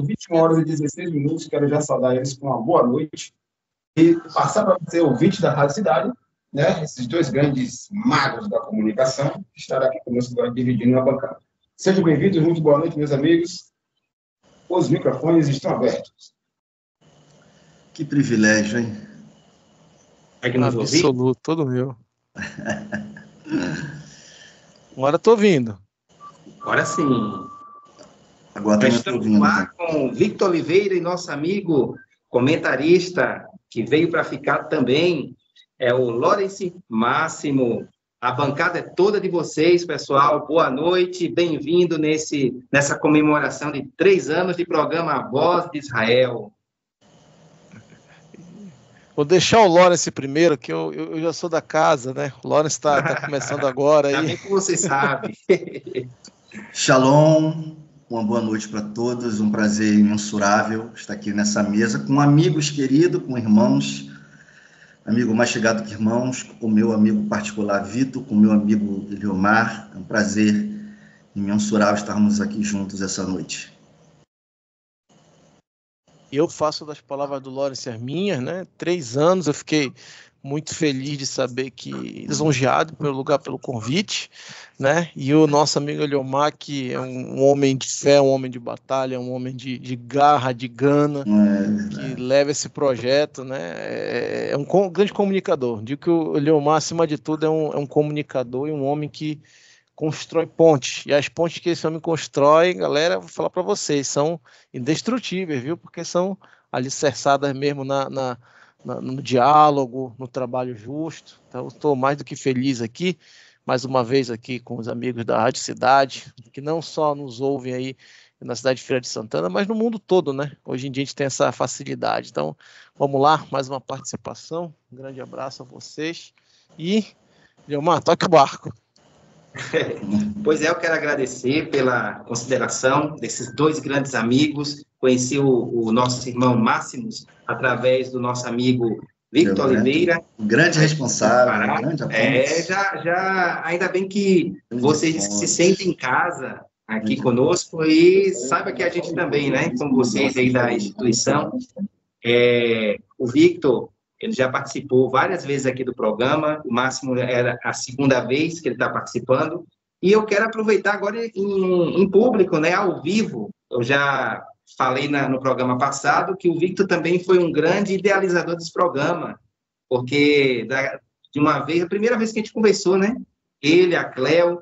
21h16, quero já saudar eles com uma boa noite e passar para você, ouvinte da Rádio Cidade, né, esses dois grandes magos da comunicação, que estarão aqui conosco agora dividindo a bancada. Sejam bem-vindos, muito boa noite, meus amigos. Os microfones estão abertos. Que privilégio, hein? Absoluto, todo meu. Agora estou ouvindo. Agora sim. Agora nós estamos lá com Victor Oliveira e nosso amigo comentarista, que veio para ficar também, é o Lawrence Máximo. A bancada é toda de vocês, pessoal. Boa noite, bem-vindo nessa comemoração de 3 anos de programa Voz de Israel. Vou deixar o Lawrence primeiro, que eu já sou da casa, né? O Lawrence está começando agora. Aí. Também que você sabe. Shalom, uma boa noite para todos, um prazer imensurável estar aqui nessa mesa com amigos queridos, com irmãos, amigo mais chegado que irmãos, com o meu amigo particular Vitor, com o meu amigo Eliomar. É um prazer imensurável estarmos aqui juntos essa noite. Eu faço das palavras do Lawrence as minhas, né? 3 anos, eu fiquei muito feliz de saber que, lisonjeado, em primeiro lugar, pelo convite, né? E o nosso amigo Eliomar, que é um homem de fé, um homem de batalha, um homem de garra, de gana, que leva esse projeto, né? É um grande comunicador. Digo que o Eliomar, acima de tudo, é um comunicador e um homem que constrói pontes, e as pontes que esse homem constrói, galera, vou falar para vocês, são indestrutíveis, viu? Porque são alicerçadas mesmo no diálogo, no trabalho justo. Então, estou mais do que feliz aqui, mais uma vez aqui com os amigos da Rádio Cidade, que não só nos ouvem aí na cidade de Feira de Santana, mas no mundo todo, né? Hoje em dia a gente tem essa facilidade. Então, vamos lá, mais uma participação. Um grande abraço a vocês. E, Eliomar, toque o barco. Pois é, eu quero agradecer pela consideração desses 2 grandes amigos. Conheci o nosso irmão Máximos através do nosso amigo Victor Oliveira. Grande responsável, grande apoio. Ainda bem que vocês se sentem em casa aqui conosco e saiba que a gente também, né, como vocês aí da instituição, o Victor, ele já participou várias vezes aqui do programa, o Máximo era a 2ª vez que ele está participando, e eu quero aproveitar agora em público, né, ao vivo. Eu já falei no programa passado que o Victor também foi um grande idealizador desse programa, porque de uma vez, a primeira vez que a gente conversou, né, ele, a Cleo,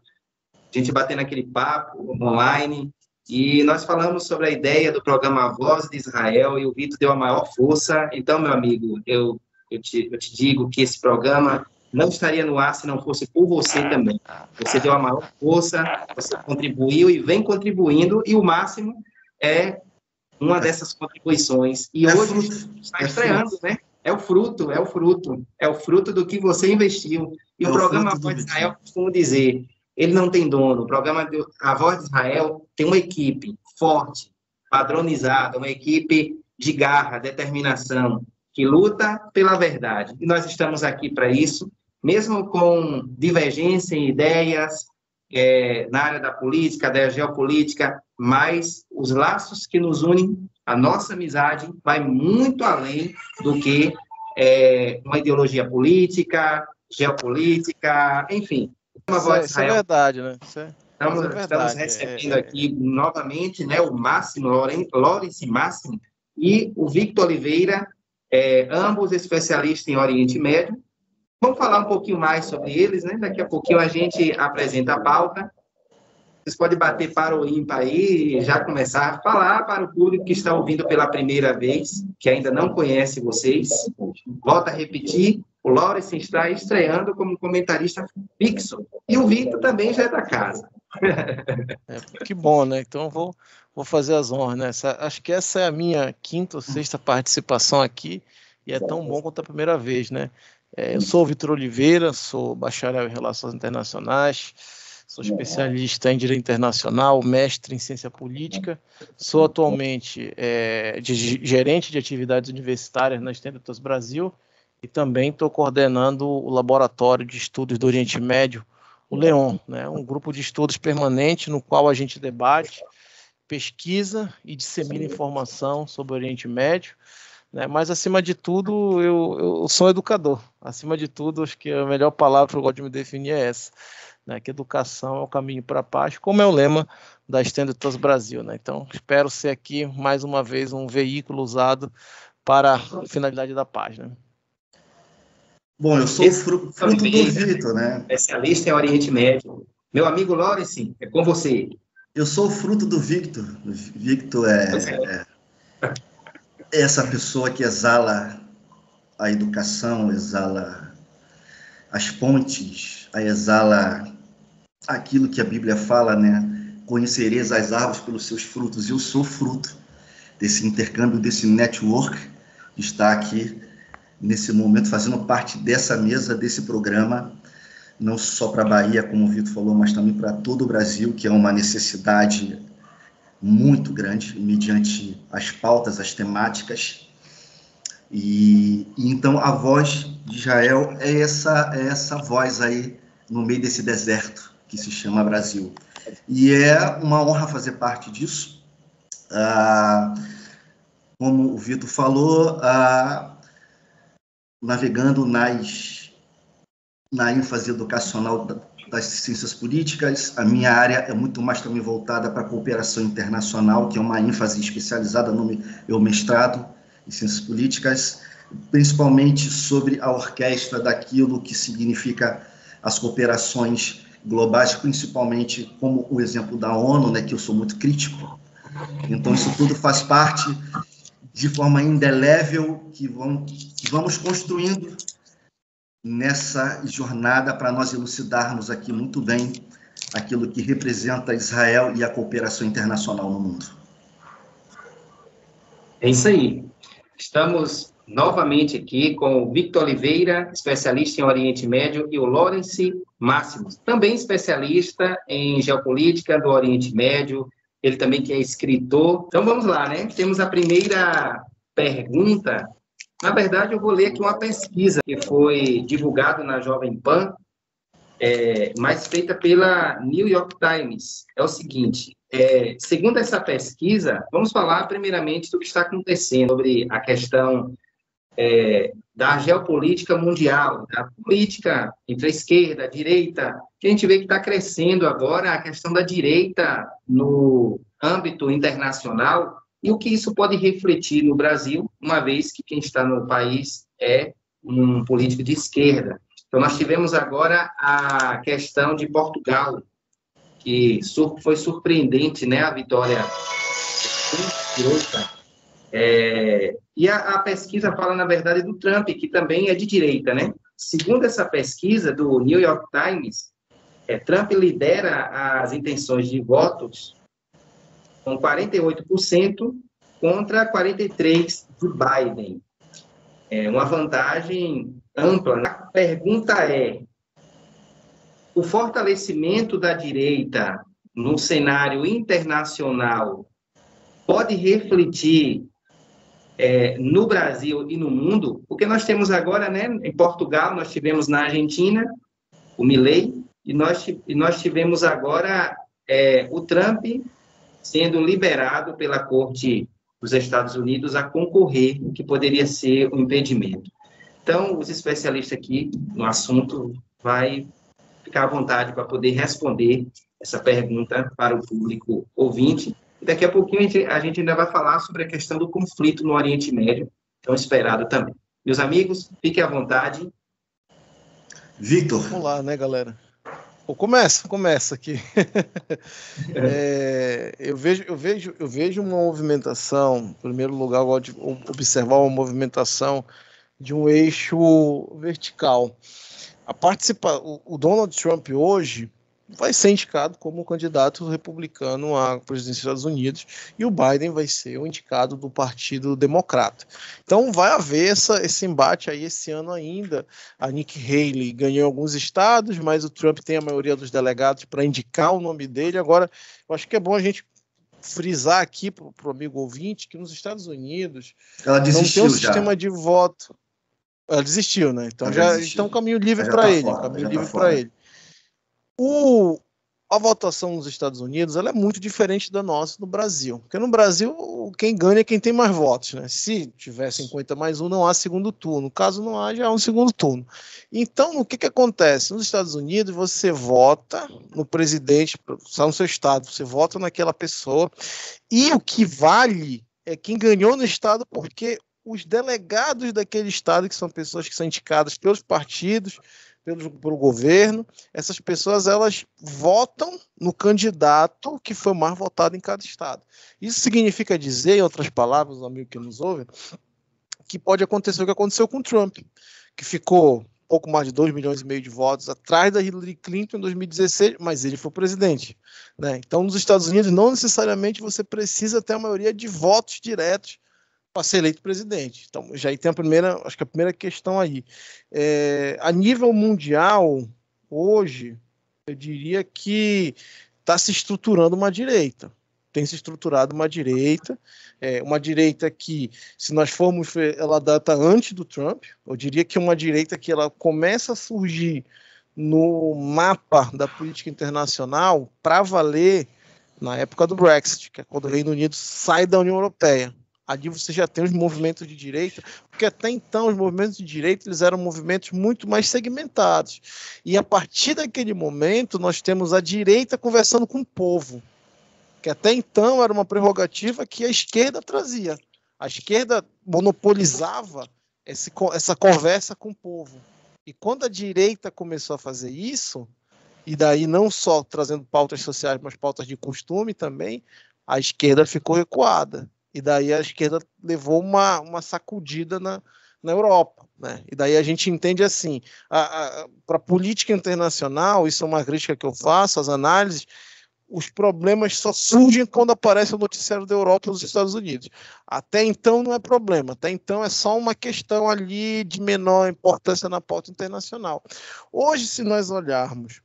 a gente batendo aquele papo online, e nós falamos sobre a ideia do programa Voz de Israel, e o Victor deu a maior força. Então, meu amigo, eu te digo que esse programa não estaria no ar se não fosse por você também. Você deu a maior força, você contribuiu e vem contribuindo, e o Máximo é uma dessas contribuições. E hoje você está estreando, né? É o fruto do que você investiu. E o programa Voz de Israel, costumo dizer, ele não tem dono. O programa A Voz de Israel tem uma equipe forte, padronizada, uma equipe de garra, determinação, que luta pela verdade. E nós estamos aqui para isso, mesmo com divergência em ideias na área da política, da geopolítica, mas os laços que nos unem, a nossa amizade, vai muito além do que uma ideologia política, geopolítica, enfim. Isso é verdade, né? Estamos recebendo aqui novamente, né, o Máximo, Lawrence Máximo, e o Victor Oliveira, ambos especialistas em Oriente Médio. Vamos falar um pouquinho mais sobre eles, né? Daqui a pouquinho a gente apresenta a pauta. Vocês podem bater para o ímpar aí e já começar a falar para o público que está ouvindo pela primeira vez, que ainda não conhece vocês. Volto a repetir, o Lawrence está estreando como comentarista fixo. E o Victor também já é da casa. Que bom, né? Então vou fazer as honras, né? Acho que essa é a minha 5ª ou 6ª participação aqui, e é tão bom quanto a primeira vez, né? Eu sou o Victor Oliveira, sou bacharel em Relações Internacionais, sou especialista em Direito Internacional, mestre em Ciência Política, sou atualmente gerente de atividades universitárias na Stentos Brasil, e também estou coordenando o Laboratório de Estudos do Oriente Médio, o LEON, né? Um grupo de estudos permanente no qual a gente debate pesquisa e dissemina informação sobre o Oriente Médio, né? Mas, acima de tudo, eu sou um educador. Acima de tudo, acho que a melhor palavra que eu gosto de me definir é essa, né? Que educação é o caminho para a paz, como é o lema da Stand With Us Brasil, né? Então, espero ser aqui, mais uma vez, um veículo usado para a finalidade da paz, né? Bom, eu sou fruto do Vitor, né? Especialista em Oriente Médio. Meu amigo Lawrence, é com você. Eu sou o fruto do Victor. O Victor é essa pessoa que exala a educação, exala as pontes, exala aquilo que a Bíblia fala, né? Conhecereis as árvores pelos seus frutos. Eu sou fruto desse intercâmbio, desse network que está aqui nesse momento, fazendo parte dessa mesa, desse programa, não só para a Bahia, como o Vitor falou, mas também para todo o Brasil, que é uma necessidade muito grande, mediante as pautas, as temáticas. E então a voz de Israel é essa voz aí no meio desse deserto que se chama Brasil. E é uma honra fazer parte disso. Como o Vitor falou, navegando na ênfase educacional das ciências políticas, a minha área é muito mais também voltada para a cooperação internacional, que é uma ênfase especializada no meu mestrado em ciências políticas, principalmente sobre a orquestra daquilo que significa as cooperações globais, principalmente como o exemplo da ONU, né, que eu sou muito crítico. Então, isso tudo faz parte de forma indelével que vamos construindo nessa jornada para nós elucidarmos aqui muito bem aquilo que representa Israel e a cooperação internacional no mundo. É isso aí. Estamos novamente aqui com o Victor Oliveira, especialista em Oriente Médio, e o Lawrence Máximos, também especialista em geopolítica do Oriente Médio, ele também que é escritor. Então, vamos lá, né? Temos a primeira pergunta. Na verdade, eu vou ler aqui uma pesquisa que foi divulgada na Jovem Pan, mas feita pela New York Times. É o seguinte, segundo essa pesquisa, vamos falar primeiramente do que está acontecendo sobre a questão da geopolítica mundial, da política entre a esquerda, a direita, que a gente vê que está crescendo agora a questão da direita no âmbito internacional e o que isso pode refletir no Brasil, uma vez que quem está no país é um político de esquerda. Então, nós tivemos agora a questão de Portugal, que foi surpreendente, né, a vitória. E a pesquisa fala, na verdade, do Trump, que também é de direita, né? Segundo essa pesquisa do New York Times, Trump lidera as intenções de votos com 48% contra 43% de Biden. É uma vantagem ampla, né? A pergunta é, o fortalecimento da direita no cenário internacional pode refletir no Brasil e no mundo? Porque nós temos agora, né, em Portugal, nós tivemos na Argentina o Milei, e nós tivemos agora o Trump sendo liberado pela Corte dos Estados Unidos a concorrer, o que poderia ser um impedimento. Então, os especialistas aqui no assunto vai ficar à vontade para poder responder essa pergunta para o público ouvinte. E daqui a pouquinho a gente ainda vai falar sobre a questão do conflito no Oriente Médio, tão esperado também. Meus amigos, fiquem à vontade. Victor. Vamos lá, né, galera? Começa aqui. Eu vejo uma movimentação, em primeiro lugar, eu gosto de observar uma movimentação de um eixo vertical. O Donald Trump hoje vai ser indicado como candidato republicano à presidência dos Estados Unidos e o Biden vai ser o indicado do Partido Democrata. Então vai haver esse embate aí esse ano ainda. A Nikki Haley ganhou alguns estados, mas o Trump tem a maioria dos delegados para indicar o nome dele. Agora, eu acho que é bom a gente frisar aqui para o amigo ouvinte que nos Estados Unidos ela desistiu, não tem um sistema de voto. Ela desistiu, né? Então já está um caminho livre para ele. a votação nos Estados Unidos ela é muito diferente da nossa no Brasil. Porque no Brasil, quem ganha é quem tem mais votos, né? Se tiver 50+1, não há segundo turno. Caso não haja, há um segundo turno. Então, o que acontece? Nos Estados Unidos, você vota no presidente, só no seu estado, você vota naquela pessoa, e o que vale é quem ganhou no estado, porque os delegados daquele estado, que são pessoas que são indicadas pelos partidos, pelo governo, essas pessoas elas votam no candidato que foi mais votado em cada estado. Isso significa dizer, em outras palavras, o amigo que nos ouve, que pode acontecer o que aconteceu com o Trump, que ficou pouco mais de 2,5 milhões de votos atrás da Hillary Clinton em 2016, mas ele foi presidente, né? Então, nos Estados Unidos, não necessariamente você precisa ter a maioria de votos diretos para ser eleito presidente. Então, já aí tem acho que a primeira questão aí. A nível mundial, hoje, eu diria que está se estruturando uma direita. Tem se estruturado uma direita que, se nós formos, ela data antes do Trump. Eu diria que é uma direita que ela começa a surgir no mapa da política internacional para valer na época do Brexit, que é quando o Reino Unido sai da União Europeia. Ali você já tem os movimentos de direita, porque até então os movimentos de direita eles eram movimentos muito mais segmentados. E a partir daquele momento nós temos a direita conversando com o povo, que até então era uma prerrogativa que a esquerda trazia. A esquerda monopolizava essa conversa com o povo. E quando a direita começou a fazer isso, e daí não só trazendo pautas sociais, mas pautas de costume também, a esquerda ficou recuada. E daí a esquerda levou uma sacudida na Europa, né? E daí a gente entende assim, para a política internacional, isso é uma crítica que eu faço, as análises, os problemas só surgem quando aparece o noticiário da Europa e dos Estados Unidos. Até então não é problema, até então é só uma questão ali de menor importância na pauta internacional. Hoje, se nós olharmos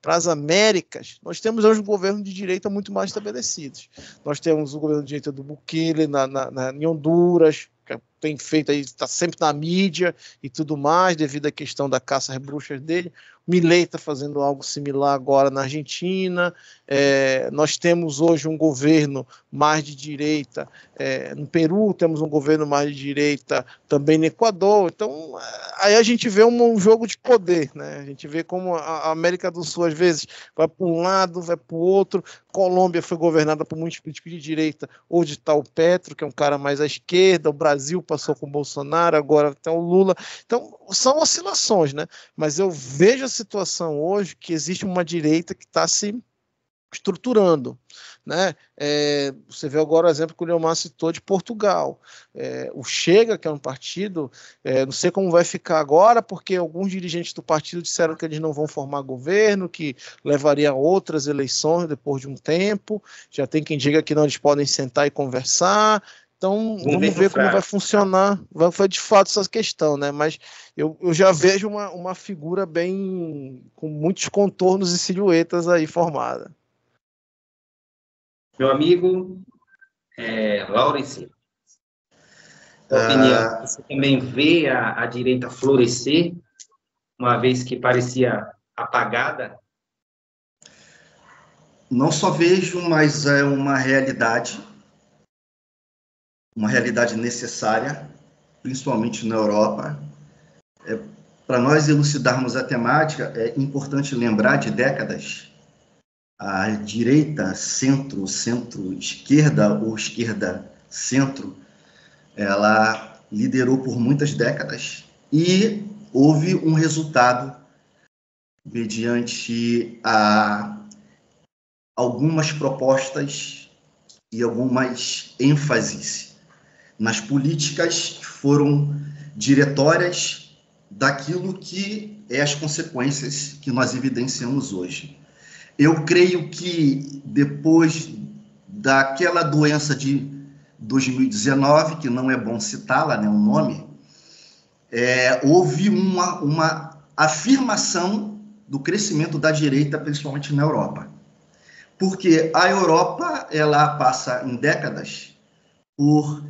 para as Américas, nós temos hoje um governo de direita muito mais estabelecidos. Nós temos o governo de direita do Bukele em Honduras, que tem feito aí, está sempre na mídia e tudo mais, devido à questão da caça às bruxas dele. Milei está fazendo algo similar agora na Argentina. Nós temos hoje um governo mais de direita no Peru, temos um governo mais de direita também no Equador. Então, aí a gente vê um jogo de poder, né? A gente vê como a América do Sul, às vezes, vai para um lado, vai para o outro. Colômbia foi governada por muitos políticos de direita, hoje está o Petro, que é um cara mais à esquerda, o Brasil passou com o Bolsonaro, agora tem o Lula. Então, são oscilações, né? Mas eu vejo a situação hoje que existe uma direita que está se estruturando, né? Você vê agora o exemplo que o Leomar citou de Portugal. O Chega, que é um partido, não sei como vai ficar agora, porque alguns dirigentes do partido disseram que eles não vão formar governo, que levaria a outras eleições depois de um tempo. Já tem quem diga que não, eles podem sentar e conversar. Então, vamos ver como vai funcionar, vai de fato essa questão, né? Mas eu já vejo uma figura bem, com muitos contornos e silhuetas aí formada. Meu amigo, Laurence, opinião, você também vê a direita florescer, uma vez que parecia apagada? Não só vejo, mas é uma realidade necessária, principalmente na Europa. Para nós elucidarmos a temática, é importante lembrar de décadas. A direita, centro-esquerda ou esquerda-centro, ela liderou por muitas décadas e houve um resultado mediante algumas propostas e algumas ênfases nas políticas que foram diretórias daquilo que é as consequências que nós evidenciamos hoje. Eu creio que depois daquela doença de 2019, que não é bom citá-la, né, o nome, houve uma afirmação do crescimento da direita, principalmente na Europa. Porque a Europa, ela passa em décadas por...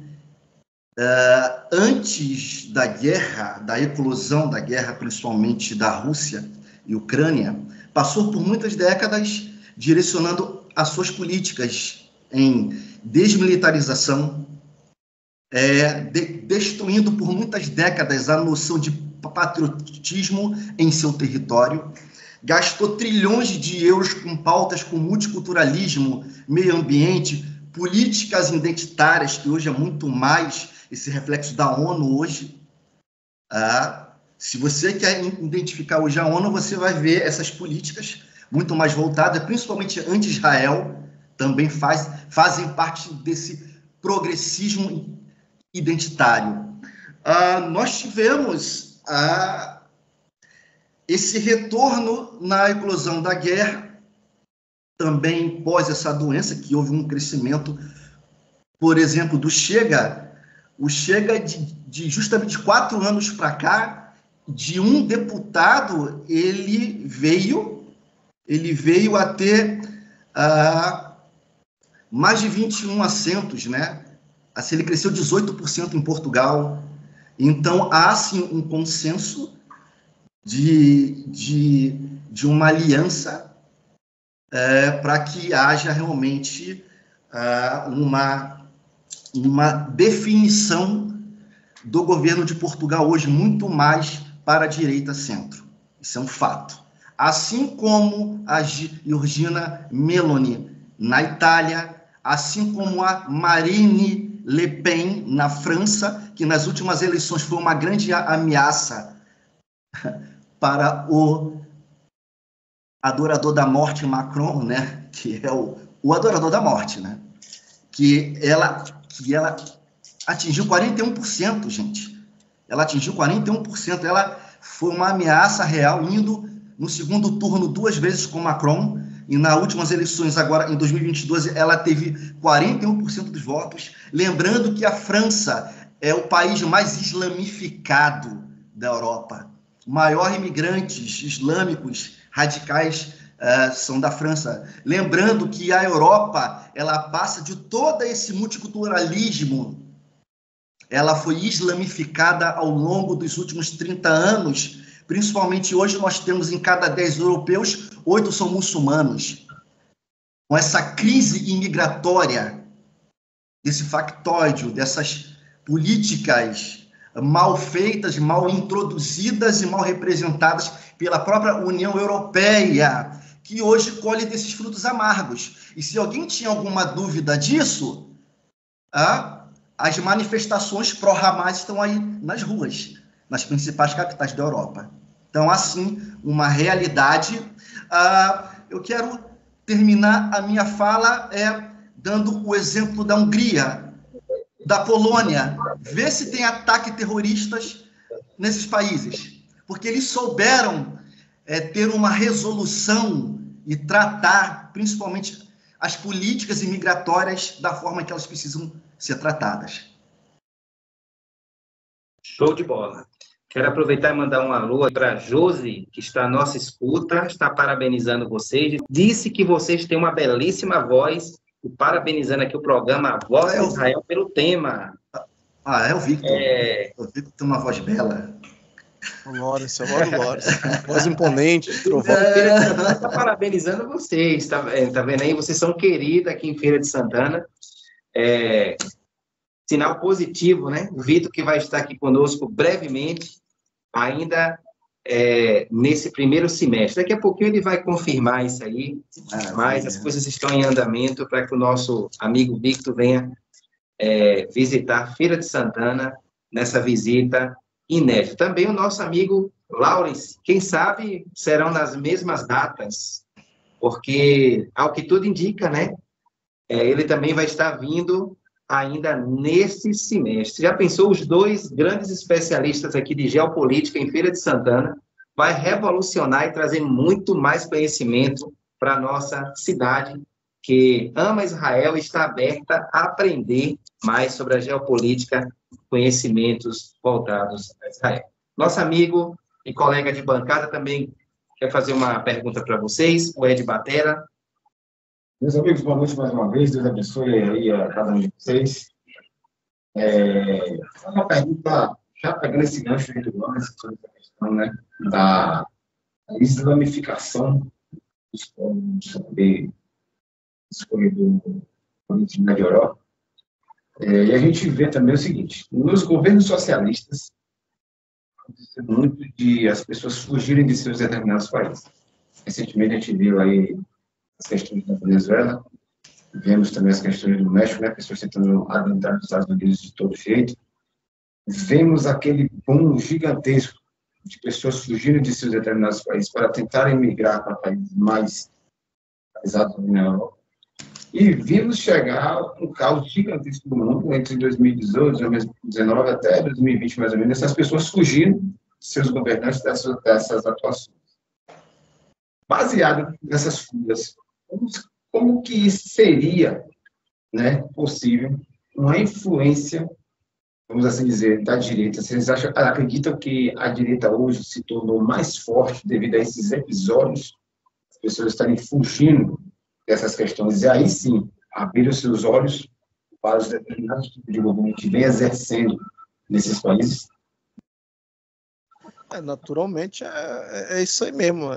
antes da guerra, da eclosão da guerra, principalmente da Rússia e Ucrânia, passou por muitas décadas direcionando as suas políticas em desmilitarização, destruindo por muitas décadas a noção de patriotismo em seu território, gastou trilhões de euros com pautas como multiculturalismo, meio ambiente, políticas identitárias, que hoje é muito mais esse reflexo da ONU hoje. Se você quer identificar hoje a ONU, você vai ver essas políticas muito mais voltadas, principalmente anti-Israel, também fazem parte desse progressismo identitário. Nós tivemos esse retorno na eclosão da guerra, também pós essa doença, que houve um crescimento, por exemplo, do Chega. O Chega, justamente 4 anos para cá, de um deputado, ele veio a ter mais de 21 assentos, né? Assim, ele cresceu 18% em Portugal. Então, há, sim, um consenso de uma aliança para que haja realmente uma definição do governo de Portugal hoje muito mais para a direita-centro. Isso é um fato. Assim como a Giorgia Meloni na Itália, assim como a Marine Le Pen na França, que nas últimas eleições foi uma grande ameaça para o adorador da morte Macron, né? Que é o adorador da morte, né? Que ela atingiu 41%, gente. Ela atingiu 41%. Ela foi uma ameaça real, indo no segundo turno 2 vezes com Macron, e nas últimas eleições, agora em 2022, ela teve 41% dos votos. Lembrando que a França é o país mais islamificado da Europa. Maior imigrantes islâmicos radicais são da França. Lembrando que a Europa, ela passa de todo esse multiculturalismo, ela foi islamificada ao longo dos últimos 30 anos, principalmente hoje nós temos em cada 10 europeus, 8 são muçulmanos. Com essa crise imigratória, desse factóide, dessas políticas mal feitas, mal introduzidas e mal representadas pela própria União Europeia, que hoje colhe desses frutos amargos. E se alguém tinha alguma dúvida disso, as manifestações pró-Hamas estão aí nas ruas, nas principais capitais da Europa. Então, assim, uma realidade. Eu quero terminar a minha fala dando o exemplo da Hungria, da Polônia. Vê se tem ataques terroristas nesses países, porque eles souberam ter uma resolução e tratar, principalmente, as políticas imigratórias da forma que elas precisam ser tratadas. Show de bola. Quero aproveitar e mandar um alô para a Josi, que está à nossa escuta, está parabenizando vocês. Disse que vocês têm uma belíssima voz, e parabenizando aqui o programa A Voz de Israel pelo tema. É o Victor. O Victor tem uma voz bela. O Lawrence, eu adoro o Lawrence. Voz imponente, de trovão. Está parabenizando vocês, tá vendo aí? Vocês são queridos aqui em Feira de Santana. Sinal positivo, né? O Vitor, que vai estar aqui conosco brevemente, ainda nesse primeiro semestre. Daqui a pouquinho ele vai confirmar isso aí, mas as coisas estão em andamento para que o nosso amigo Victor venha visitar a Feira de Santana nessa visita inédita. Também o nosso amigo Lawrence, quem sabe serão nas mesmas datas, porque, ao que tudo indica, né? Ele também vai estar vindo ainda nesse semestre. Já pensou, os 2 grandes especialistas aqui de geopolítica em Feira de Santana, vai revolucionar e trazer muito mais conhecimento para a nossa cidade, que ama Israel e está aberta a aprender mais sobre a geopolítica, conhecimentos voltados a Israel. Nosso amigo e colega de bancada também quer fazer uma pergunta para vocês, o Ed Batera. Meus amigos, boa noite mais uma vez. Deus abençoe aí a cada um de vocês. Uma pergunta, já pegando esse gancho do Lawrence, sobre essa questão, né, da islamificação escolhido na Europa. E a gente vê também o seguinte: nos governos socialistas, muito de as pessoas fugirem de seus determinados países. Recentemente, a gente viu aí as questões da Venezuela, vemos também as questões do México, né, pessoas tentando adentrar nos Estados Unidos de todo jeito. Vemos aquele boom gigantesco de pessoas fugindo de seus determinados países para tentarem migrar para países mais altos na Europa. E vimos chegar um caos gigantesco do mundo entre 2018, 2019 até 2020, mais ou menos, essas pessoas fugindo de seus governantes dessas atuações. Baseado nessas fugas, como que seria, né, possível uma influência, vamos assim dizer, da direita? Vocês acreditam que a direita hoje se tornou mais forte devido a esses episódios? As pessoas estarem fugindo dessas questões, e aí sim, abrir os seus olhos para os determinados tipos de governo que vem exercendo nesses países? Naturalmente, é isso aí mesmo.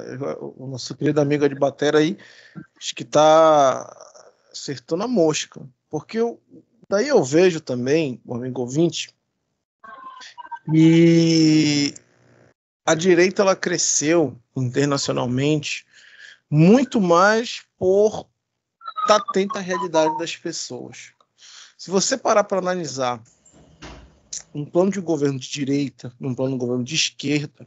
O nosso querido amigo de Batera aí, acho que está acertando a mosca. Porque daí eu vejo também, o amigo ouvinte, e a direita ela cresceu internacionalmente muito mais por estar atento à realidade das pessoas. Se você parar para analisar um plano de governo de direita, um plano de governo de esquerda,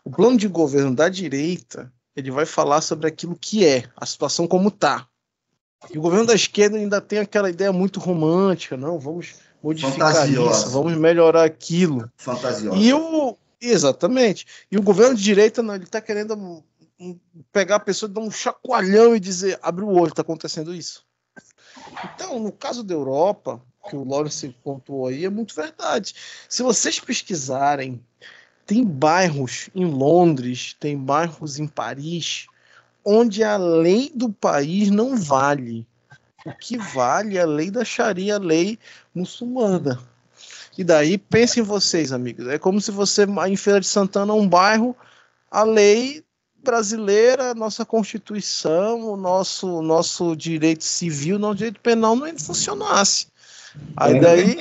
o plano de governo da direita, ele vai falar sobre aquilo que é, a situação como está. E o governo da esquerda ainda tem aquela ideia muito romântica, não, vamos modificar fantasiosa. Isso, vamos melhorar aquilo. Fantasiosa. Exatamente. E o governo de direita, não, ele está querendo pegar a pessoa, dar um chacoalhão e dizer, abre o olho, está acontecendo isso. Então, no caso da Europa, que o Lawrence pontuou aí, é muito verdade. Se vocês pesquisarem, tem bairros em Londres, tem bairros em Paris, onde a lei do país não vale. O que vale é a lei da Sharia, a lei muçulmana. E daí, pensem vocês, amigos, é como se você, em Feira de Santana, um bairro, a lei brasileira, nossa Constituição, o nosso direito civil, nosso direito penal não funcionasse. Aí daí...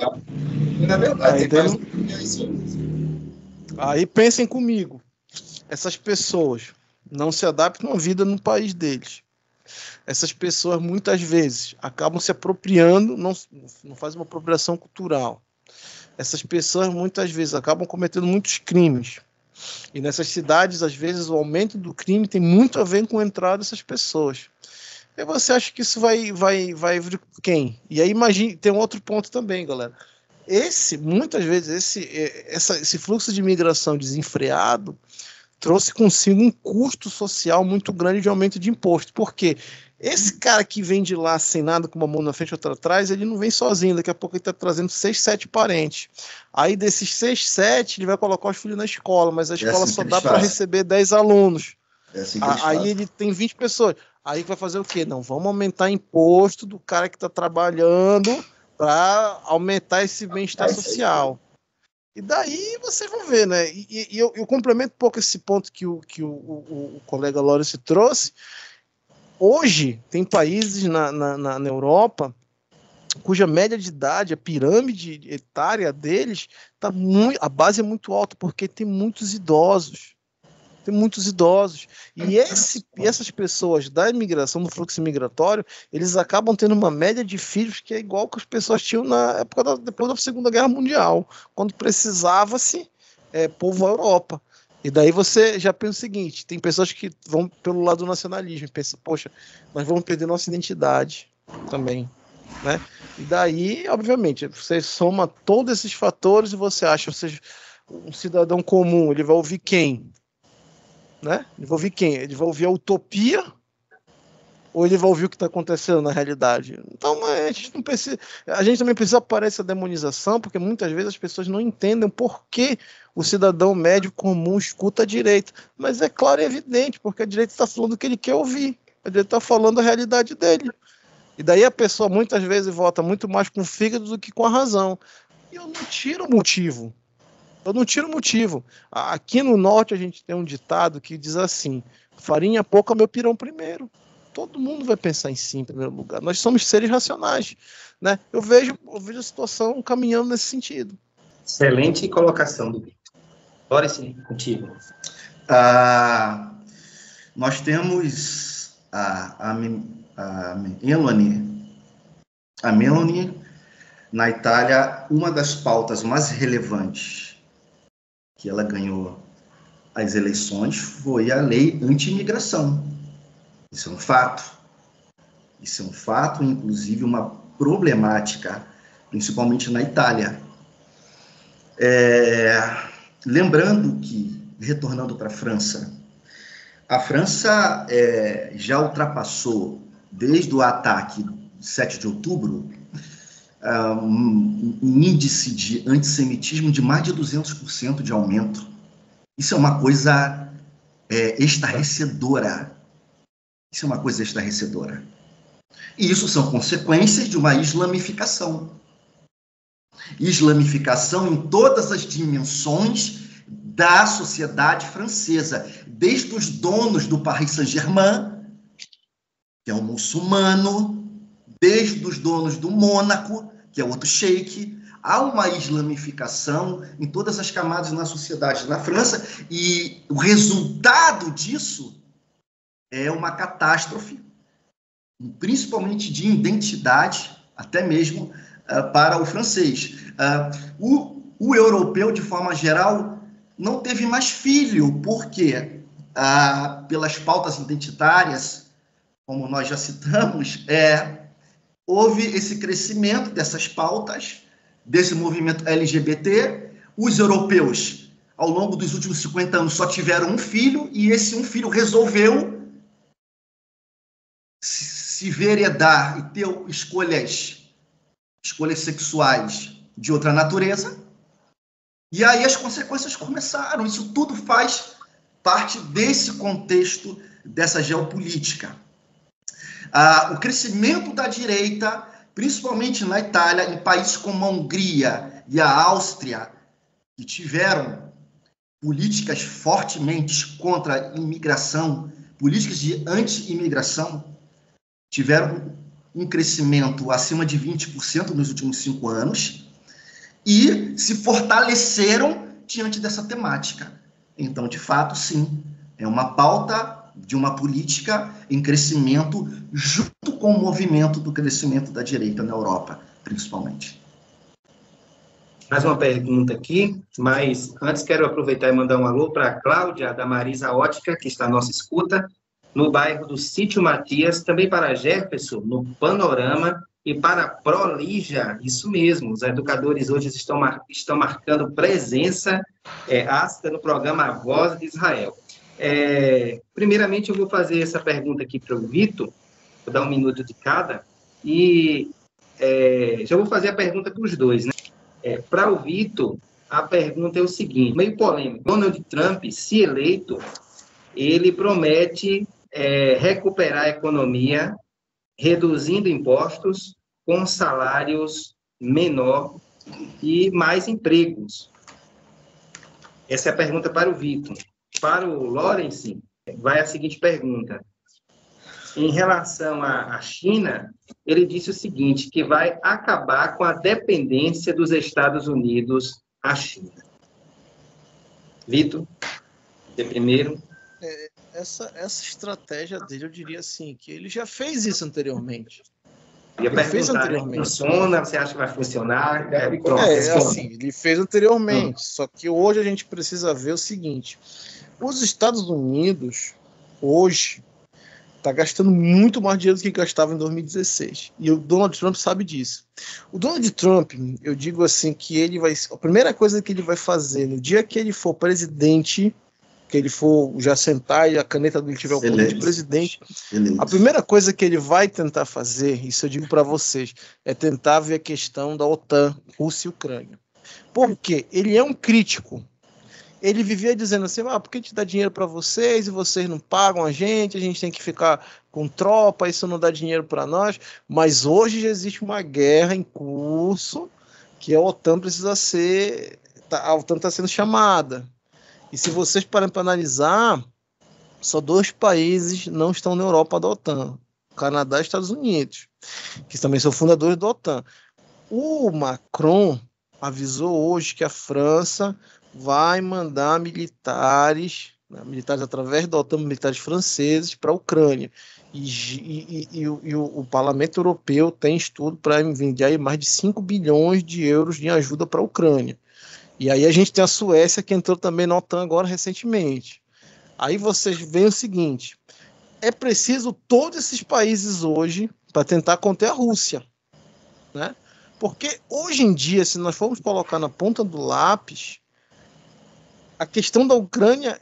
Aí pensem comigo, essas pessoas não se adaptam à vida no país deles. Essas pessoas muitas vezes acabam se apropriando, não fazem uma apropriação cultural. Essas pessoas muitas vezes acabam cometendo muitos crimes. E nessas cidades, às vezes, o aumento do crime tem muito a ver com a entrada dessas pessoas. E você acha que isso vai vir quem? E aí imagine, tem um outro ponto também, galera. Muitas vezes, esse fluxo de imigração desenfreado trouxe consigo um custo social muito grande de aumento de imposto. Por quê? Esse cara que vem de lá sem nada, com uma mão na frente e outra atrás, ele não vem sozinho, daqui a pouco ele está trazendo 6, 7 parentes. Aí desses 6, 7, ele vai colocar os filhos na escola, mas a escola só dá para receber 10 alunos. Aí ele tem 20 pessoas. Aí vai fazer o quê? Não, vamos aumentar imposto do cara que está trabalhando para aumentar esse bem-estar social. E daí vocês vão ver, né? E eu complemento um pouco esse ponto que o colega Lawrence trouxe. Hoje, tem países na Europa cuja média de idade, a pirâmide etária deles, a base é muito alta, porque tem muitos idosos. E essas pessoas da imigração, do fluxo migratório, eles acabam tendo uma média de filhos que é igual que as pessoas tinham na época depois da Segunda Guerra Mundial, quando precisava-se povoar a Europa. E daí você já pensa o seguinte, tem pessoas que vão pelo lado do nacionalismo, e pensam, poxa, nós vamos perder nossa identidade também, né? E daí, obviamente, você soma todos esses fatores e você acha, ou seja, um cidadão comum, ele vai ouvir quem? Né? Ele vai ouvir quem? Ele vai ouvir a utopia ou ele vai ouvir o que está acontecendo na realidade? Então a gente também precisa parar essa demonização, porque muitas vezes as pessoas não entendem por que o cidadão médio comum escuta a direita. Mas é claro e evidente, porque a direita está falando o que ele quer ouvir. A direita está falando a realidade dele. E daí a pessoa muitas vezes vota muito mais com o fígado do que com a razão. E eu não tiro o motivo. Aqui no norte a gente tem um ditado que diz assim: Farinha pouca, meu pirão primeiro. Todo mundo vai pensar em si em primeiro lugar. Nós somos seres racionais, né? Eu vejo a situação caminhando nesse sentido. Excelente colocação do Vitor. Bora sim, contigo. Nós temos a Meloni, na Itália, uma das pautas mais relevantes que ela ganhou as eleições foi a lei anti-imigração. Isso é um fato. Isso é um fato, inclusive uma problemática, principalmente na Itália. Lembrando que, retornando para a França já ultrapassou, desde o ataque de 7 de outubro, um índice de antissemitismo de mais de 200% de aumento. Isso é uma coisa estarrecedora. Isso é uma coisa estarrecedora. E isso são consequências de uma islamificação. Islamificação em todas as dimensões da sociedade francesa, desde os donos do Paris Saint-Germain, que é um muçulmano, desde os donos do Mônaco, que é outro sheik. Há uma islamificação em todas as camadas na sociedade na França, e o resultado disso é uma catástrofe, principalmente de identidade, até mesmo para o francês. O europeu, de forma geral, não teve mais filho, porque pelas pautas identitárias, como nós já citamos, houve esse crescimento dessas pautas, desse movimento LGBT. Os europeus, ao longo dos últimos 50 anos, só tiveram um filho, e esse um filho resolveu se veredar e ter escolhas sexuais de outra natureza. E aí as consequências começaram. Isso tudo faz parte desse contexto, dessa geopolítica. O crescimento da direita, principalmente na Itália, em países como a Hungria e a Áustria, que tiveram políticas fortemente contra a imigração, políticas de anti-imigração, tiveram um crescimento acima de 20% nos últimos 5 anos e se fortaleceram diante dessa temática. Então, de fato, sim, é uma pauta de uma política em crescimento, junto com o movimento do crescimento da direita na Europa, principalmente. Mais uma pergunta aqui, mas antes quero aproveitar e mandar um alô para a Cláudia, da Marisa Ótica, que está à nossa escuta, no bairro do Sítio Matias, também para Jefferson, no Panorama, e para Prolígia, isso mesmo, os educadores hoje estão marcando presença ácida no programa A Voz de Israel. Primeiramente, eu vou fazer essa pergunta aqui para o Vitor, vou dar 1 minuto de cada, e já vou fazer a pergunta para os dois, né? Para o Vitor, a pergunta é o seguinte, meio polêmico: Donald Trump, se eleito, ele promete recuperar a economia, reduzindo impostos, com salários menor e mais empregos. Essa é a pergunta para o Vitor. Para o Lawrence, vai a seguinte pergunta. Em relação à China, ele disse o seguinte, que vai acabar com a dependência dos Estados Unidos à China. Vitor, você primeiro. Essa estratégia dele, eu diria assim, que ele já fez isso anteriormente. Ele fez anteriormente. Funciona? Você acha que vai funcionar? Assim, ele fez anteriormente. Só que hoje a gente precisa ver o seguinte. Os Estados Unidos, hoje, está gastando muito mais dinheiro do que gastava em 2016. E o Donald Trump sabe disso. O Donald Trump, eu digo assim, que ele vai... A primeira coisa que ele vai fazer, no dia que ele for presidente, que ele for já sentar e a caneta dele tiver o poder de presidente, a primeira coisa que ele vai tentar fazer, isso eu digo para vocês, é tentar ver a questão da OTAN, Rússia e Ucrânia. Por quê? Ele é um crítico. Ele vivia dizendo assim, por que a gente dá dinheiro para vocês e vocês não pagam a gente tem que ficar com tropa, isso não dá dinheiro para nós. Mas hoje já existe uma guerra em curso que a OTAN precisa ser... A OTAN está sendo chamada. E se vocês pararem para analisar, Só 2 países não estão na Europa da OTAN, Canadá e Estados Unidos, que também são fundadores da OTAN. O Macron avisou hoje que a França vai mandar militares, né, militares através da OTAN, militares franceses, para a Ucrânia. E o Parlamento Europeu tem estudo para enviar mais de 5 bilhões de euros de ajuda para a Ucrânia. E aí a gente tem a Suécia, que entrou também na OTAN agora recentemente. Aí vocês veem o seguinte, é preciso todos esses países hoje para tentar conter a Rússia, né? Porque hoje em dia, se nós formos colocar na ponta do lápis, a questão da Ucrânia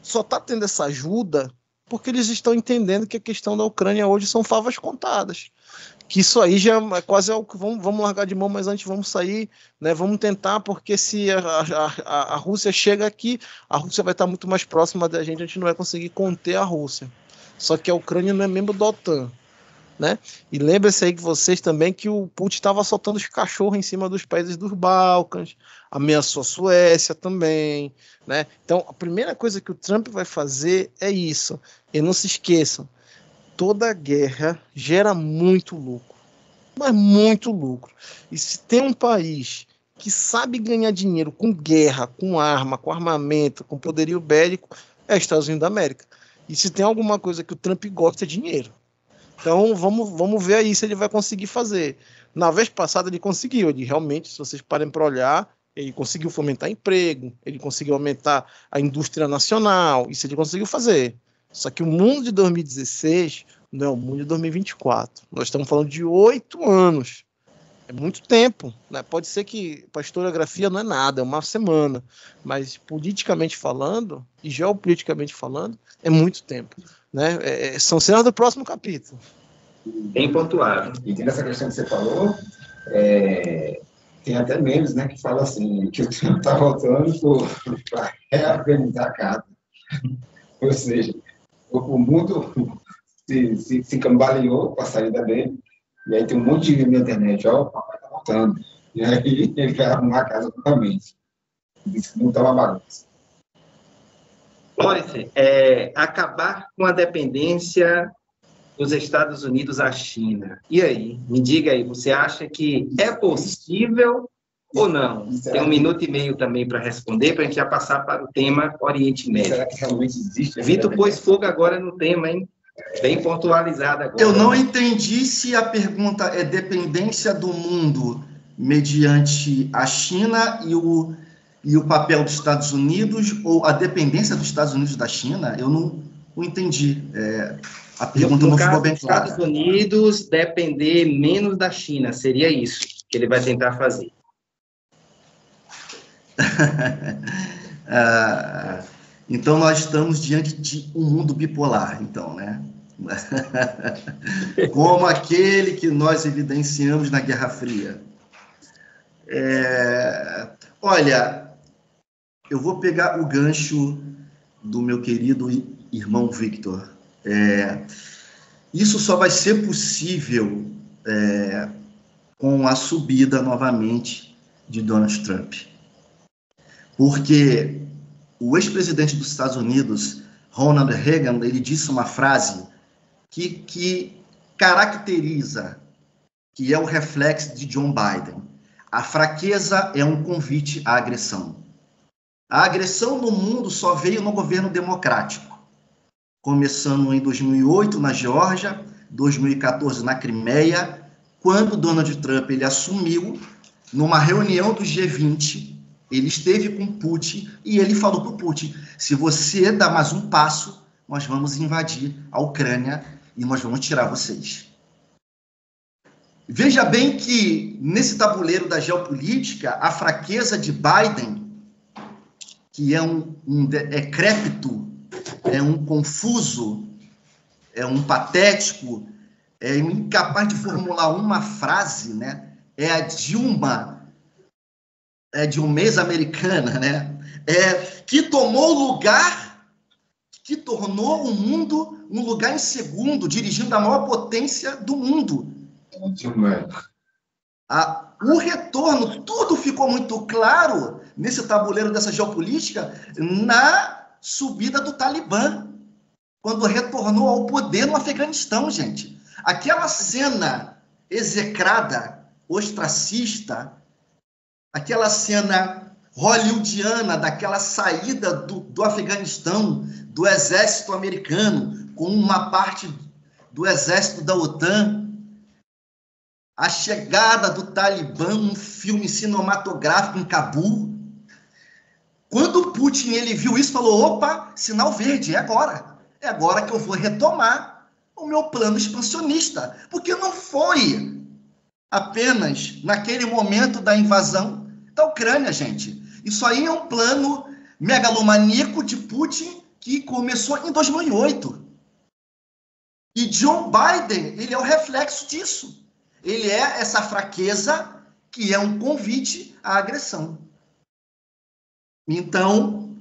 só está tendo essa ajuda porque eles estão entendendo que a questão da Ucrânia hoje são favas contadas. Que isso aí já é quase algo que vamos largar de mão, mas antes vamos sair, né? Vamos tentar, porque se a Rússia chega aqui, a Rússia vai estar muito mais próxima da gente, a gente não vai conseguir conter a Rússia. Só que a Ucrânia não é membro da OTAN, né? E lembre-se aí que vocês também que o Putin estava soltando os cachorros em cima dos países dos Balcãs, ameaçou a Suécia também, né? Então, a primeira coisa que o Trump vai fazer é isso. E não se esqueçam, toda guerra gera muito lucro, mas muito lucro. E se tem um país que sabe ganhar dinheiro com guerra, com arma, com armamento, com poderio bélico, é os Estados Unidos da América. E se tem alguma coisa que o Trump gosta é dinheiro. Então vamos ver aí se ele vai conseguir fazer. Na vez passada ele conseguiu, ele realmente, se vocês parem para olhar, ele conseguiu fomentar emprego, ele conseguiu aumentar a indústria nacional, isso ele conseguiu fazer. Só que o mundo de 2016 não é o mundo de 2024. Nós estamos falando de 8 anos. É muito tempo, né? Pode ser que para a historiografia não é nada, é uma semana. Mas politicamente falando e geopoliticamente falando, é muito tempo, né? São cenas do próximo capítulo. Bem pontuado. E tem essa questão que você falou, tem até memes, né, que falam assim, que o Trump está voltando para reorganizar a casa. Ou seja, o mundo se cambaleou com a saída dele, e aí tem um monte de vídeo na internet, ó, o papai está voltando. E aí ele vai arrumar a casa totalmente. Isso não está uma bagunça. Lawrence, acabar com a dependência dos Estados Unidos à China. E aí? Me diga aí, você acha que é possível ou não? Tem 1 minuto e meio também para responder, para a gente já passar para o tema Oriente Médio. Será que realmente existe? Vitor pôs fogo agora no tema, hein? Bem pontualizado agora. Eu não entendi se a pergunta é dependência do mundo mediante a China e o papel dos Estados Unidos, ou a dependência dos Estados Unidos da China. Eu não entendi. A pergunta não ficou bem clara. Os Estados Unidos depender menos da China, seria isso que ele vai tentar fazer. Então, nós estamos diante de um mundo bipolar, então, né? Como aquele que nós evidenciamos na Guerra Fria. Olha, eu vou pegar o gancho do meu querido irmão Victor. Isso só vai ser possível com a subida novamente de Donald Trump. Porque o ex-presidente dos Estados Unidos, Ronald Reagan, ele disse uma frase que caracteriza, que é o reflexo de John Biden. A fraqueza é um convite à agressão. A agressão no mundo só veio no governo democrático, começando em 2008 na Geórgia, 2014 na Crimeia, quando Donald Trump ele assumiu, numa reunião do G20, ele esteve com Putin e ele falou para o Putin, se você dar mais um passo, nós vamos invadir a Ucrânia e nós vamos tirar vocês. Veja bem que, nesse tabuleiro da geopolítica, a fraqueza de Biden, que é um decrépito, é um confuso, é um patético, é incapaz de formular uma frase, né? É a Dilma, dilmesa americana, né? Que tomou lugar, que tornou o mundo um lugar insegundo, dirigindo a maior potência do mundo. O retorno, tudo ficou muito claro nesse tabuleiro dessa geopolítica na subida do Talibã. quando retornou ao poder no Afeganistão, gente. Aquela cena execrada, ostracista, aquela cena hollywoodiana daquela saída do Afeganistão, do exército americano, com uma parte do exército da OTAN, a chegada do Talibã, um filme cinematográfico em Cabul. Quando o Putin ele viu isso, falou, opa, sinal verde, é agora que eu vou retomar o meu plano expansionista, porque não foi apenas naquele momento da invasão da Ucrânia, gente. Isso aí é um plano megalomaníaco de Putin que começou em 2008. E Joe Biden, ele é o reflexo disso. Ele é essa fraqueza que é um convite à agressão. Então,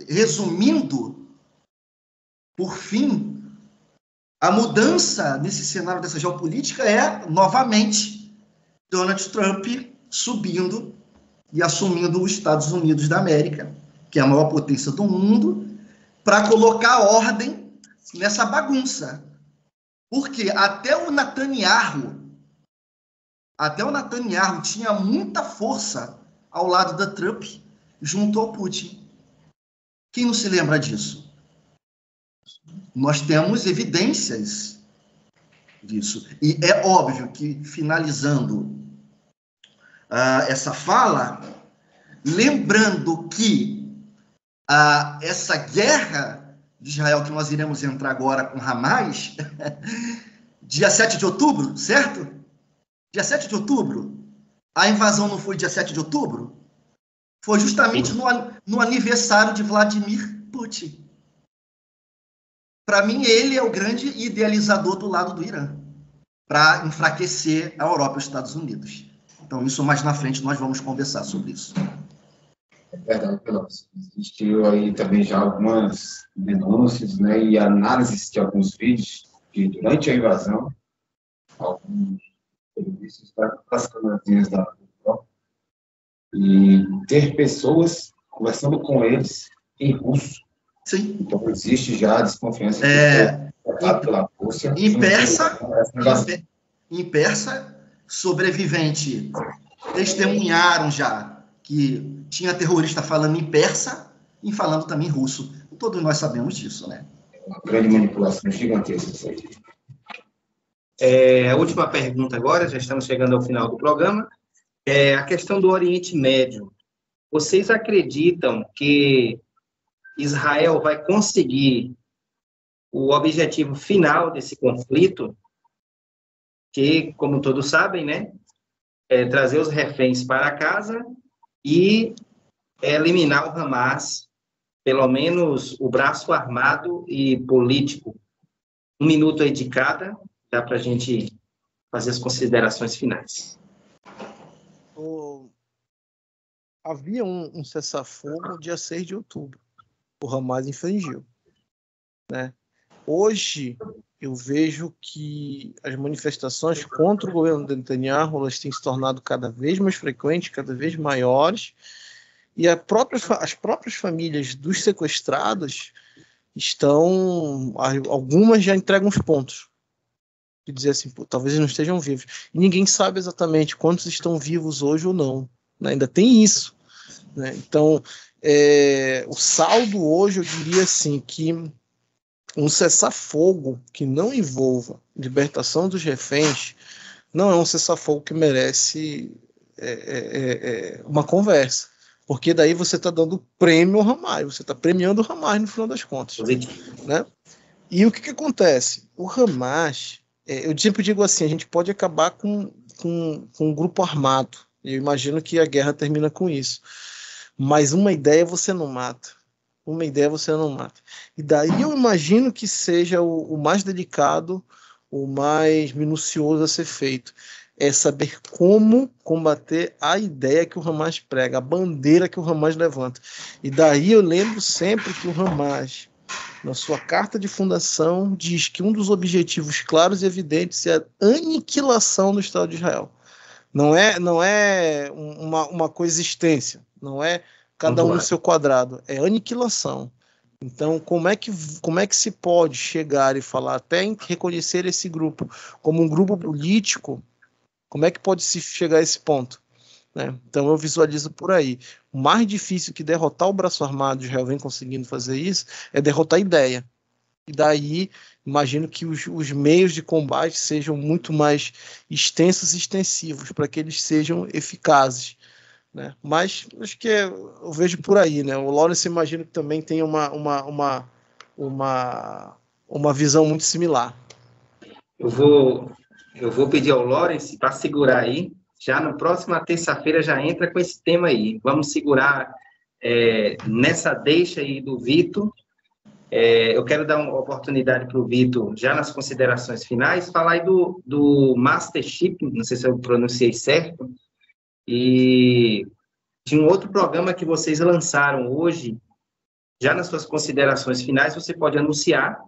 resumindo, por fim, a mudança nesse cenário dessa geopolítica é, novamente, Donald Trump subindo e assumindo os Estados Unidos da América, que é a maior potência do mundo, para colocar ordem nessa bagunça. Porque até o Netanyahu tinha muita força ao lado da Trump, junto ao Putin. Quem não se lembra disso? Nós temos evidências disso. E é óbvio que, finalizando essa fala, lembrando que essa guerra de Israel, que nós iremos entrar agora com Hamas, dia 7 de outubro, certo? Dia 7 de outubro. A invasão não foi dia 7 de outubro? Foi justamente no aniversário de Vladimir Putin. Para mim, ele é o grande idealizador do lado do Irã, para enfraquecer a Europa e os Estados Unidos. Então, isso mais na frente nós vamos conversar sobre isso. É verdade, Pelosi. Existiu aí também já algumas denúncias, né, e análises de alguns vídeos que, durante a invasão, alguns periodistas das câmeras da Europa e ter pessoas conversando com eles em russo. Sim. Então, existe já a desconfiança pela Rússia. Em persa, sobrevivente testemunharam já que tinha terrorista falando em persa e falando também russo. Todos nós sabemos disso, né? Uma grande manipulação gigantesca isso aí. A última pergunta agora, já estamos chegando ao final do programa, é a questão do Oriente Médio. Vocês acreditam que Israel vai conseguir o objetivo final desse conflito, que, como todos sabem, né, é trazer os reféns para casa e eliminar o Hamas, pelo menos o braço armado e político? 1 minuto aí de cada, dá para a gente fazer as considerações finais. Havia um cessar-fogo no dia 6 de outubro. O Hamas infringiu, né? Hoje, eu vejo que as manifestações contra o governo de Netanyahu elas têm se tornado cada vez mais frequentes, cada vez maiores, e as próprias famílias dos sequestrados algumas já entregam os pontos, de dizer assim, talvez eles não estejam vivos. E ninguém sabe exatamente quantos estão vivos hoje ou não, né? Ainda tem isso, né? Então, o saldo hoje, eu diria assim, que um cessar-fogo que não envolva libertação dos reféns não é um cessar-fogo que merece uma conversa, porque daí você está dando prêmio ao Hamas, você está premiando o Hamas no final das contas, né? E o que acontece? O Hamas, eu sempre digo assim, a gente pode acabar com um grupo armado, eu imagino que a guerra termina com isso, mas uma ideia você não mata. E daí eu imagino que seja o mais delicado, o mais minucioso a ser feito. É saber como combater a ideia que o Hamas prega, a bandeira que o Hamas levanta. E daí eu lembro sempre que o Hamas, na sua carta de fundação, diz que um dos objetivos claros e evidentes é a aniquilação do Estado de Israel. Não é uma coexistência, não é cada um no seu quadrado, é aniquilação. Então, como é que se pode chegar e falar, até em reconhecer esse grupo como um grupo político, como é que pode se chegar a esse ponto? Né? Então, eu visualizo por aí. O mais difícil que derrotar o braço armado, Israel vem conseguindo fazer isso, é derrotar a ideia. E daí, imagino que os meios de combate sejam muito mais extensos e extensivos, para que eles sejam eficazes. Né? Mas acho que eu vejo por aí, né? O Lawrence imagino que também tem uma visão muito similar. Eu vou pedir ao Lawrence para segurar aí. Já na próxima terça-feira já entra com esse tema aí. Vamos segurar nessa deixa aí do Vitor. Eu quero dar uma oportunidade para o Vitor, já nas considerações finais, falar aí do Mastership, não sei se eu pronunciei certo, e de um outro programa que vocês lançaram hoje, já nas suas considerações finais, você pode anunciar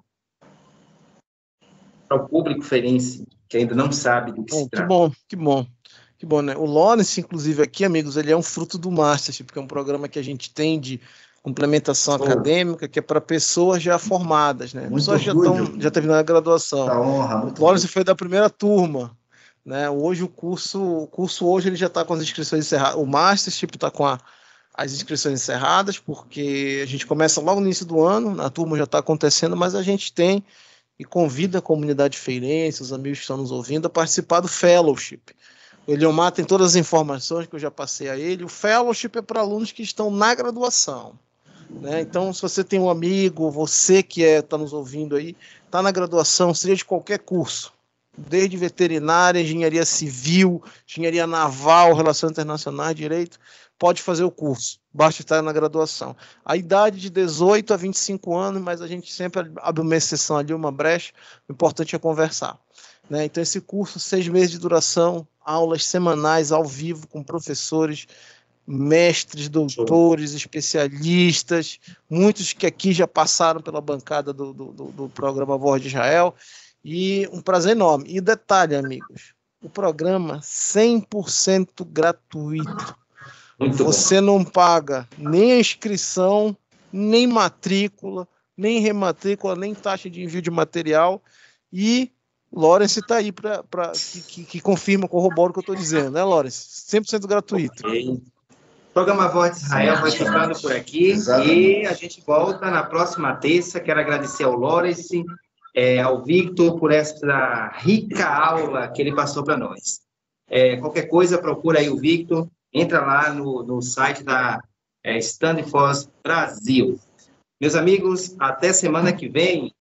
para o público feirense, que ainda não sabe do que se trata. Que bom, né? O Lawrence, inclusive, aqui, amigos, ele é um fruto do Mastership, que é um programa que a gente tem de complementação acadêmica, que é para pessoas já formadas, né? Pessoas já terminaram a graduação. O Lawrence foi da primeira turma. Né? Hoje o curso hoje ele já está com as inscrições encerradas. O Mastership está com as inscrições encerradas, porque a gente começa logo no início do ano, a turma já está acontecendo, mas a gente tem e convida a comunidade feirense, os amigos que estão nos ouvindo, a participar do Fellowship. O Eliomar tem todas as informações que eu já passei a ele. O Fellowship é para alunos que estão na graduação. Né? Então, se você tem um amigo, você que está nos ouvindo aí, está na graduação, seja de qualquer curso, desde veterinária, engenharia civil, engenharia naval, relações internacionais, direito, pode fazer o curso, basta estar na graduação. A idade de 18 a 25 anos, mas a gente sempre abre uma exceção ali, uma brecha, o importante é conversar. Né? Então, esse curso, 6 meses de duração, aulas semanais, ao vivo, com professores, mestres, doutores, especialistas, muitos que aqui já passaram pela bancada do programa Voz de Israel, e um prazer enorme. E detalhe, amigos, o programa 100% gratuito. Você não paga nem a inscrição, nem matrícula, nem rematrícula, nem taxa de envio de material. E Lawrence está aí que confirma, corrobora o que eu estou dizendo, né, Lawrence? 100% gratuito. Okay. O programa Voz de Israel vai ficando por aqui. Exatamente. E a gente volta na próxima terça. Quero agradecer ao Lawrence, ao Victor, por essa rica aula que ele passou para nós. Qualquer coisa, procura aí o Victor, entra lá no site da Stand Force Brasil. Meus amigos, até semana que vem.